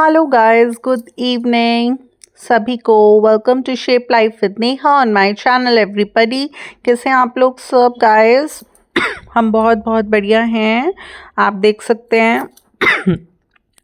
Hello guys, good evening सभी को। Welcome to shape life with Neha on my channel everybody. कैसे हैं आप लोग सब गाइस? हम बहुत बहुत बढ़िया हैं। आप देख सकते हैं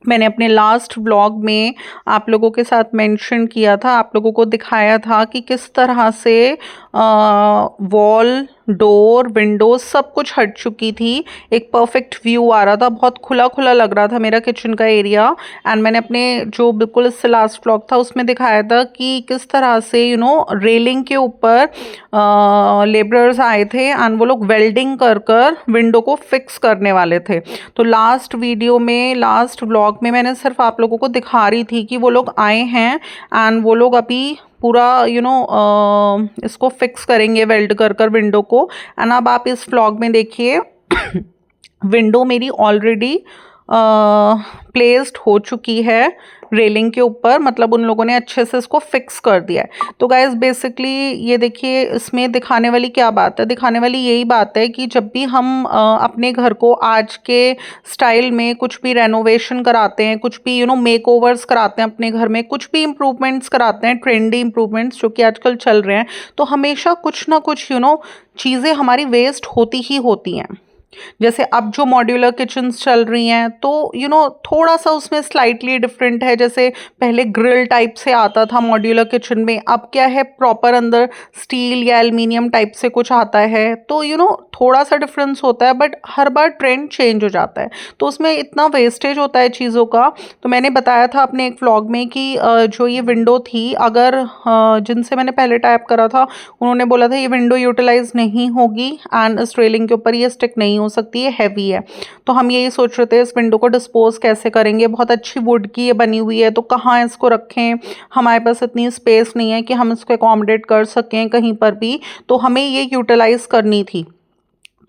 मैंने अपने लास्ट व्लॉग में आप लोगों के साथ मेंशन किया था, आप लोगों को दिखाया था कि किस तरह से वॉल, डोर, विंडोज सब कुछ हट चुकी थी। एक परफेक्ट व्यू आ रहा था, बहुत खुला खुला लग रहा था मेरा किचन का एरिया। एंड मैंने अपने जो बिल्कुल इससे लास्ट व्लॉग था उसमें दिखाया था कि किस तरह से रेलिंग के ऊपर लेबरर्स आए थे एंड वो लोग वेल्डिंग कर कर विंडो को फिक्स करने वाले थे। तो लास्ट वीडियो में, लास्ट व्लॉग में मैंने सिर्फ आप लोगों को दिखा रही थी कि वो लोग आए हैं एंड वो लोग अभी पूरा इसको फिक्स करेंगे वेल्ड कर कर विंडो को। एंड अब आप इस व्लॉग में देखिए विंडो मेरी ऑलरेडी प्लेस्ड हो चुकी है रेलिंग के ऊपर, मतलब उन लोगों ने अच्छे से इसको फिक्स कर दिया है। तो गाइज बेसिकली ये देखिए, इसमें दिखाने वाली क्या बात है? दिखाने वाली यही बात है कि जब भी हम अपने घर को आज के स्टाइल में कुछ भी रेनोवेशन कराते हैं, कुछ भी मेक ओवर्स कराते हैं अपने घर में, कुछ भी इम्प्रूवमेंट्स कराते हैं, ट्रेंडी इम्प्रूवमेंट्स जो कि आजकल चल रहे हैं, तो हमेशा कुछ ना कुछ चीज़ें हमारी वेस्ट होती ही होती हैं। जैसे अब जो मॉड्यूलर किचन्स चल रही हैं तो थोड़ा सा उसमें स्लाइटली डिफरेंट है। जैसे पहले ग्रिल टाइप से आता था मॉड्यूलर किचन में, अब क्या है, प्रॉपर अंदर स्टील या एल्युमिनियम टाइप से कुछ आता है। तो थोड़ा सा डिफरेंस होता है, but her bar trend change हो जाता है, तो उसमें इतना वेस्टेज होता है चीज़ों का। तो मैंने बताया था अपने एक व्लॉग में कि जो ये विंडो थी, अगर जिनसे मैंने पहले टाइप करा था उन्होंने बोला था ये विंडो यूटिलाइज नहीं होगी एंड इस रेलिंग के ऊपर ये स्टिक नहीं हो सकती, है हैवी है। तो हम यही सोच रहे थे इस विंडो को डिस्पोज कैसे करेंगे। बहुत अच्छी वुड की ये बनी हुई है, तो कहाँ इसको रखें? हमारे पास इतनी स्पेस नहीं है कि हम इसको अकोमोडेट कर सकें कहीं पर भी, तो हमें ये यूटिलाइज करनी थी।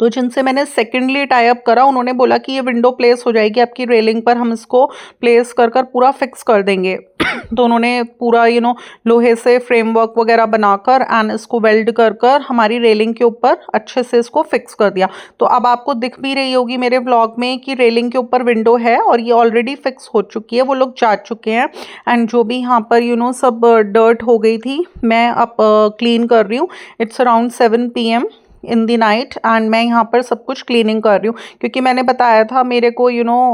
तो जिनसे मैंने सेकेंडली टाई अप करा उन्होंने बोला कि ये विंडो प्लेस हो जाएगी आपकी रेलिंग पर, हम इसको प्लेस कर कर पूरा फिक्स कर देंगे। तो उन्होंने पूरा लोहे से फ्रेमवर्क वगैरह बनाकर एंड इसको वेल्ड कर कर हमारी रेलिंग के ऊपर अच्छे से इसको फिक्स कर दिया। तो अब आपको दिख भी रही होगी मेरे व्लॉग में कि रेलिंग के ऊपर विंडो है और ये ऑलरेडी फिक्स हो चुकी है, वो लोग जा चुके हैं। एंड जो भी यहाँ पर सब डर्ट हो गई थी मैं अब क्लीन कर रही हूँ। It's around 7 PM in the night and मैं यहाँ पर सब कुछ क्लीनिंग कर रही हूँ, क्योंकि मैंने बताया था मेरे को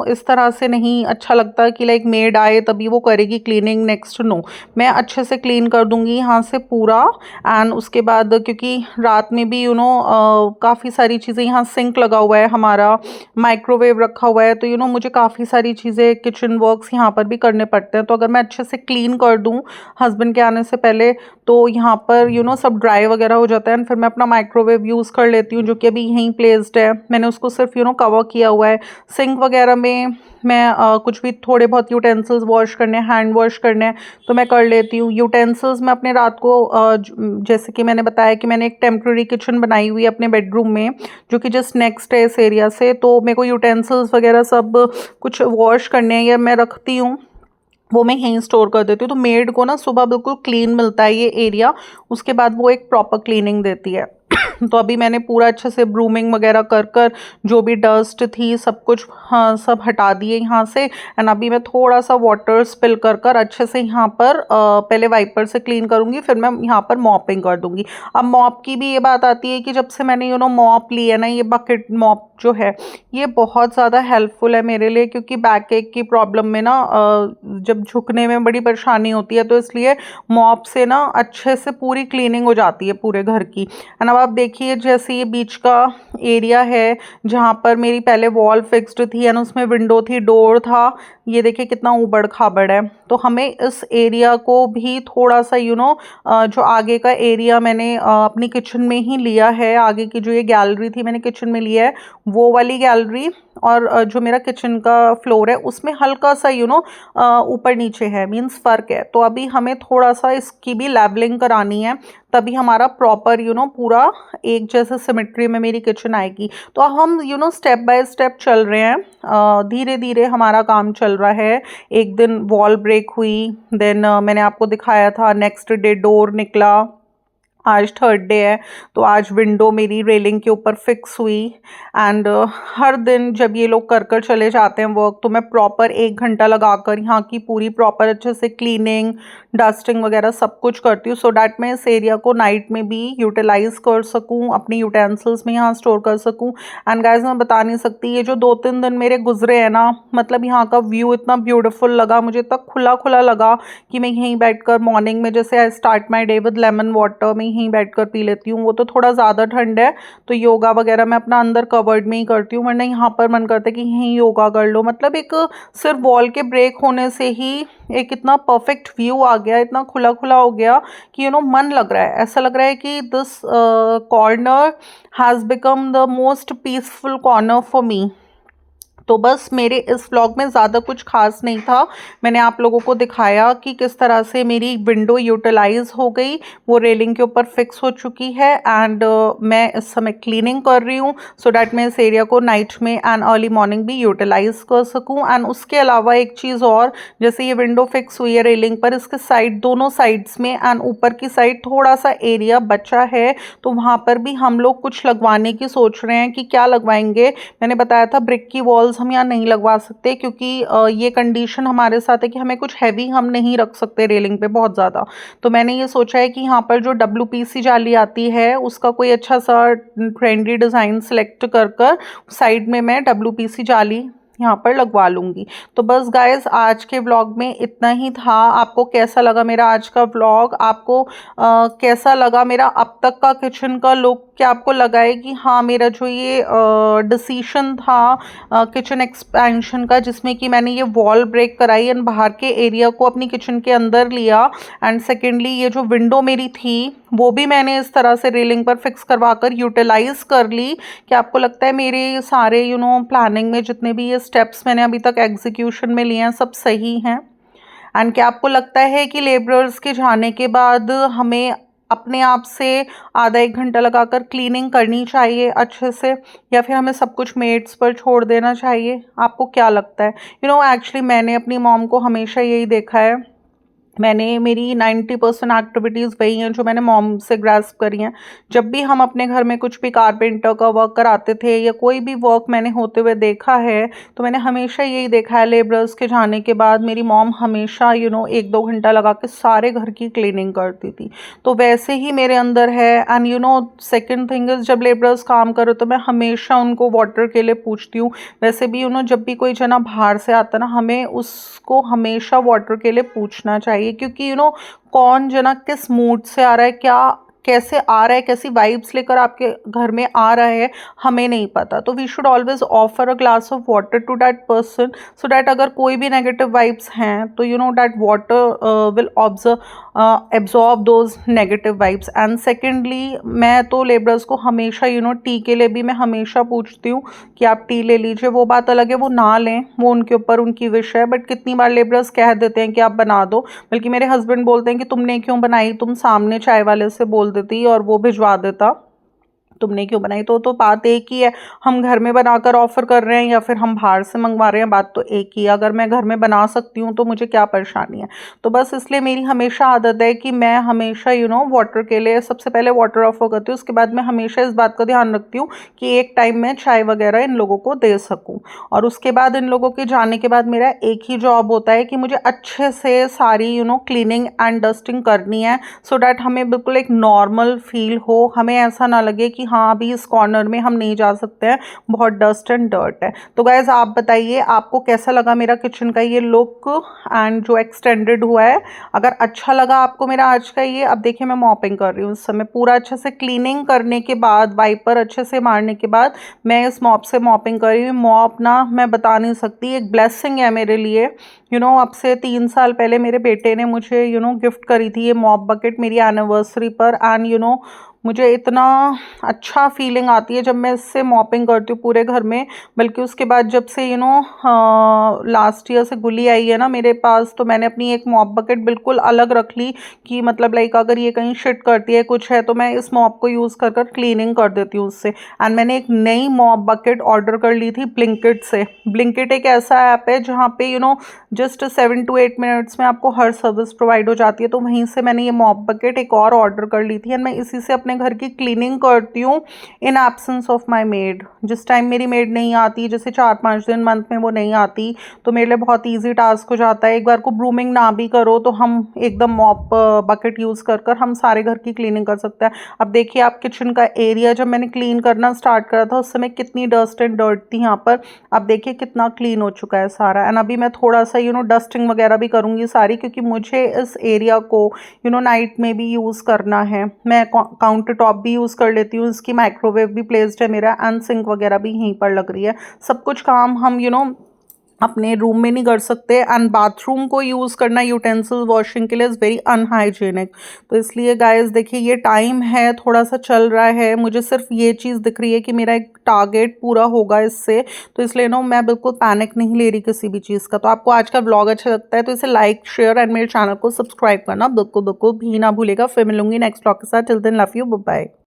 इस तरह से नहीं अच्छा लगता कि लाइक मेड आए तभी वो करेगी क्लीनिंग, नेक्स्ट नो, मैं अच्छे से क्लीन कर दूँगी यहाँ से पूरा। एंड उसके बाद क्योंकि रात में भी काफ़ी सारी चीज़ें, यहाँ सिंक लगा हुआ है हमारा, माइक्रोवेव रखा हुआ है, तो मुझे काफ़ी सारी चीज़ें किचन वर्क्स यहाँ पर भी करने पड़ते हैं। तो अगर मैं अच्छे से क्लीन कर दूँ हस्बैंड के आने से पहले तो यहाँ पर सब ड्राई वगैरह हो जाता है एंड फिर मैं अपना माइक्रोवेव यूज़ कर लेती हूँ जो कि अभी यहीं प्लेस्ड है। मैंने उसको सिर्फ कवर किया हुआ है। सिंक वगैरह में मैं कुछ भी थोड़े बहुत यूटेंसिल्स वॉश करने, हैंड वॉश करने हैं तो मैं कर लेती हूँ। यूटेंसिल्स मैं अपने रात को जैसे कि मैंने बताया कि मैंने एक टेम्प्रेरी किचन बनाई हुई है अपने बेडरूम में जो कि जस्ट नेक्स्ट है इस एरिया से, तो मेरे को यूटेंसिल्स वगैरह सब कुछ वॉश करने हैं या मैं रखती हूँ, वो मैं यहीं स्टोर कर देती हूँ। तो मेड को ना सुबह बिल्कुल क्लीन मिलता है ये एरिया, उसके बाद वो एक प्रॉपर क्लीनिंग देती है। तो अभी मैंने पूरा अच्छे से ब्रूमिंग वगैरह कर कर जो भी डस्ट थी सब कुछ, हाँ, सब हटा दिए यहाँ से। एंड अभी मैं थोड़ा सा वाटर स्पिल कर कर अच्छे से यहाँ पर पहले वाइपर से क्लीन करूँगी, फिर मैं यहाँ पर मॉपिंग कर दूँगी। अब मॉप की भी ये बात आती है कि जब से मैंने मॉप ली है ना, ये बकेट मॉप जो है ये बहुत ज़्यादा हेल्पफुल है मेरे लिए, क्योंकि बैक एक की प्रॉब्लम में ना जब झुकने में बड़ी परेशानी होती है, तो इसलिए मॉप से ना अच्छे से पूरी क्लीनिंग हो जाती है पूरे घर की। एंड अब आप देखिए जैसे ये बीच का एरिया है जहाँ पर मेरी पहले वॉल फिक्स्ड थी एंड उसमें विंडो थी, डोर था, ये देखिए कितना ऊबड़ खाबड़ है। तो हमें इस एरिया को भी थोड़ा सा जो आगे का एरिया मैंने अपनी किचन में ही लिया है, आगे की जो ये गैलरी थी मैंने किचन में लिया है, वो वाली गैलरी और जो मेरा किचन का फ्लोर है उसमें हल्का सा ऊपर नीचे है, मीन्स फ़र्क है। तो अभी हमें थोड़ा सा इसकी भी लेबलिंग करानी है, तभी हमारा प्रॉपर पूरा एक जैसे सिमेट्री में मेरी किचन आएगी। तो हम स्टेप बाय स्टेप चल रहे हैं, धीरे धीरे हमारा काम चल रहा है। एक दिन वॉल ब्रेक हुई, देन मैंने आपको दिखाया था नेक्स्ट डे डोर निकला, आज थर्ड डे है, तो आज विंडो मेरी रेलिंग के ऊपर फिक्स हुई। एंड हर दिन जब ये लोग कर कर चले जाते हैं वर्क, तो मैं प्रॉपर 1 घंटा लगाकर यहाँ की पूरी प्रॉपर अच्छे से क्लीनिंग, डस्टिंग वगैरह सब कुछ करती हूँ, सो डैट मैं इस एरिया को नाइट में भी यूटिलाइज कर सकूँ, अपनी यूटेंसिल्स में यहाँ स्टोर कर सकूँ। एंड गाइज मैं बता नहीं सकती, ये जो 2-3 दिन मेरे गुजरे हैं ना, मतलब यहाँ का व्यू इतना ब्यूटीफुल लगा मुझे, इतना खुला खुला लगा कि मैं यहीं बैठकर मॉर्निंग में, जैसे I start my day with lemon water, मैं यहीं बैठकर पी लेती हूँ। वो तो थोड़ा ज़्यादा ठंड है, तो योगा वगैरह मैं अपना अंदर कवर्ड में ही करती हूँ, वरना यहाँ पर मन करता है कि यहीं योगा कर लो। मतलब एक सिर्फ वॉल के ब्रेक होने से ही एक इतना परफेक्ट व्यू आ गया, इतना खुला खुला हो गया कि मन लग रहा है, ऐसा लग रहा है कि this corner has become the most peaceful corner for me. तो बस मेरे इस व्लॉग में ज़्यादा कुछ खास नहीं था, मैंने आप लोगों को दिखाया कि किस तरह से मेरी विंडो यूटिलाइज हो गई, वो रेलिंग के ऊपर फिक्स हो चुकी है। एंड मैं इस समय क्लीनिंग कर रही हूँ, सो डैट मैं इस एरिया को नाइट में एंड अर्ली मॉर्निंग भी यूटिलाइज कर सकूँ। एंड उसके अलावा एक चीज़ और, जैसे ये विंडो फिक्स हुई है रेलिंग पर, इसके साइड, दोनों साइड्स में एंड ऊपर की साइड थोड़ा सा एरिया बचा है, तो वहाँ पर भी हम लोग कुछ लगवाने की सोच रहे हैं कि क्या लगवाएंगे। मैंने बताया था ब्रिक की वॉल्स हम यहाँ नहीं लगवा सकते, क्योंकि ये कंडीशन हमारे साथ है कि हमें कुछ हैवी हम नहीं रख सकते रेलिंग पे बहुत ज़्यादा। तो मैंने ये सोचा है कि यहाँ पर जो WPC जाली आती है, उसका कोई अच्छा सा ट्रेंडी डिज़ाइन सेलेक्ट कर कर साइड में मैं WPC जाली यहाँ पर लगवा लूँगी। तो बस गाइस, आज के व्लॉग में इतना ही था। आपको कैसा लगा मेरा आज का व्लॉग? आपको कैसा लगा मेरा अब तक का किचन का लुक? क्या आपको लगा है कि हाँ, मेरा जो ये डिसीशन था किचन एक्सपेंशन का, जिसमें कि मैंने ये वॉल ब्रेक कराई एंड बाहर के एरिया को अपनी किचन के अंदर लिया, एंड सेकेंडली ये जो विंडो मेरी थी वो भी मैंने इस तरह से रेलिंग पर फिक्स करवा कर यूटिलाइज कर ली। क्या आपको लगता है मेरे सारे प्लानिंग में जितने भी ये स्टेप्स मैंने अभी तक एग्जीक्यूशन में लिए हैं सब सही हैं? एंड क्या आपको लगता है कि लेबरर्स के जाने के बाद हमें अपने आप से आधा 1 घंटा लगाकर क्लीनिंग करनी चाहिए अच्छे से, या फिर हमें सब कुछ मेड्स पर छोड़ देना चाहिए? आपको क्या लगता है? एक्चुअली मैंने अपनी मॉम को हमेशा यही देखा है, मैंने मेरी 90% एक्टिविटीज़ वही हैं जो मैंने मॉम से ग्रास्प करी हैं। जब भी हम अपने घर में कुछ भी कारपेंटर का वर्क कराते थे या कोई भी वर्क मैंने होते हुए देखा है, तो मैंने हमेशा यही देखा है, लेबरर्स के जाने के बाद मेरी मॉम हमेशा 1-2 घंटा लगा के सारे घर की क्लीनिंग करती थी। तो वैसे ही मेरे अंदर है। एंड सेकेंड थिंग इज़, जब लेबरर्स काम करो तो मैं हमेशा उनको वाटर के लिए पूछती हूँ। वैसे भी जब भी कोई जना बाहर से आता ना, हमें उसको हमेशा वाटर के लिए पूछना चाहिए, क्योंकि कौन जना किस मूड से आ रहा है, क्या कैसे आ रहा है, कैसी वाइब्स लेकर आपके घर में आ रहा है, हमें नहीं पता। तो we should always offer a glass of water to that person, so that अगर कोई भी नेगेटिव वाइब्स हैं तो that water will absorb those negative vibes. And secondly, मैं तो लेबरर्स को हमेशा टी के लिए भी मैं हमेशा पूछती हूँ कि आप टी ले लीजिए। वो बात अलग है वो ना लें, वो उनके ऊपर उनकी विश है, बट कितनी बार लेबरर्स कह देते हैं कि आप बना दो, बल्कि मेरे हस्बैंड बोलते हैं कि तुमने क्यों बनाई, तुम सामने चाय वाले से बोल देती और वो भिजवा देता, तुमने क्यों बनाई। तो बात एक ही है, हम घर में बनाकर ऑफर कर रहे हैं या फिर हम बाहर से मंगवा रहे हैं, बात तो एक ही है। अगर मैं घर में बना सकती हूँ तो मुझे क्या परेशानी है। तो बस इसलिए मेरी हमेशा आदत है कि मैं हमेशा वाटर के लिए सबसे पहले वाटर ऑफर करती हूँ, उसके बाद मैं हमेशा इस बात का ध्यान रखती हूँ कि एक टाइम में चाय वगैरह इन लोगों को दे सकूँ। और उसके बाद इन लोगों के जाने के बाद मेरा एक ही जॉब होता है कि मुझे अच्छे से सारी क्लीनिंग एंड डस्टिंग करनी है, सो डैट हमें बिल्कुल एक नॉर्मल फील हो, हमें ऐसा ना लगे कि हाँ अभी इस कॉर्नर में हम नहीं जा सकते हैं, बहुत डस्ट एंड डर्ट है। तो गाइज, आप बताइए आपको कैसा लगा मेरा किचन का ये लुक एंड जो एक्सटेंडेड हुआ है? अगर अच्छा लगा आपको मेरा आज का ये, अब देखिए मैं मॉपिंग कर रही हूँ इस समय, पूरा अच्छे से क्लीनिंग करने के बाद, वाइपर अच्छे से मारने के बाद मैं इस मॉप से मॉपिंग कर रही हूँ। मॉप ना मैं बता नहीं सकती, एक ब्लेसिंग है मेरे लिए। अब से 3 साल पहले मेरे बेटे ने मुझे गिफ्ट करी थी ये मॉप बकेट मेरी एनिवर्सरी पर, एंड मुझे इतना अच्छा फीलिंग आती है जब मैं इससे मॉपिंग करती हूँ पूरे घर में। बल्कि उसके बाद जब से लास्ट ईयर से गुली आई है ना मेरे पास, तो मैंने अपनी एक मॉप बकेट बिल्कुल अलग रख ली कि मतलब लाइक अगर ये कहीं शिट करती है कुछ है तो मैं इस मॉप को यूज़ कर कर क्लीनिंग कर देती हूँ उससे। एंड मैंने एक नई मॉप बकेट ऑर्डर कर ली थी ब्लिंकिट से। ब्लिंकिट एक ऐसा ऐप है जहाँ पे जस्ट 7 to 8 मिनट्स में आपको हर सर्विस प्रोवाइड हो जाती है। तो वहीं से मैंने ये मॉप बकेट एक और ऑर्डर कर ली थी एंड मैं इसी से अपने घर की क्लीनिंग करती हूँ in absence of my made. जिस टाइम मेरी मेड नहीं आती, जैसे 4-5 दिन मंथ में वो नहीं आती, तो मेरे लिए बहुत ईजी टास्क हो जाता है। एक बार को ब्रूमिंग ना भी करो तो हम एकदम मॉप बकेट यूज़ कर कर हम सारे घर की क्लीनिंग कर सकते हैं। अब देखिए आप किचन का एरिया जब मैंने क्लीन करना स्टार्ट करा था उस समय कितनी डस्ट एंड डर्ट थी यहाँ पर। अब देखिए कितना क्लीन हो चुका है सारा। एंड अभी मैं थोड़ा सा डस्टिंग वगैरह भी करूँगी सारी, क्योंकि मुझे इस एरिया को नाइट में भी यूज़ करना है। मैं काउंटर टॉप भी यूज़ कर लेती हूँ, इसकी माइक्रोवेव भी प्लेस्ड है मेरा एंड सिंक वगैरह भी यहीं पर लग रही है। सब कुछ काम हम अपने रूम में नहीं कर सकते। एंड बाथरूम को यूज़ करना यूटेंसिल वॉशिंग के लिए इज़ वेरी अनहाइजीनिक। तो इसलिए गाइस देखिए ये टाइम है थोड़ा सा चल रहा है, मुझे सिर्फ ये चीज़ दिख रही है कि मेरा एक टारगेट पूरा होगा इससे। तो इसलिए मैं बिल्कुल पैनिक नहीं ले रही किसी भी चीज़ का। तो आपको आज का व्लॉग अच्छा लगता है तो इसे लाइक शेयर एंड मेरे चैनल को सब्सक्राइब करना बिल्कुल बिल्कुल भी ना भूलेगा। फिर मिलूंगी नेक्स्ट व्लॉग के साथ। Till then love you, bye bye.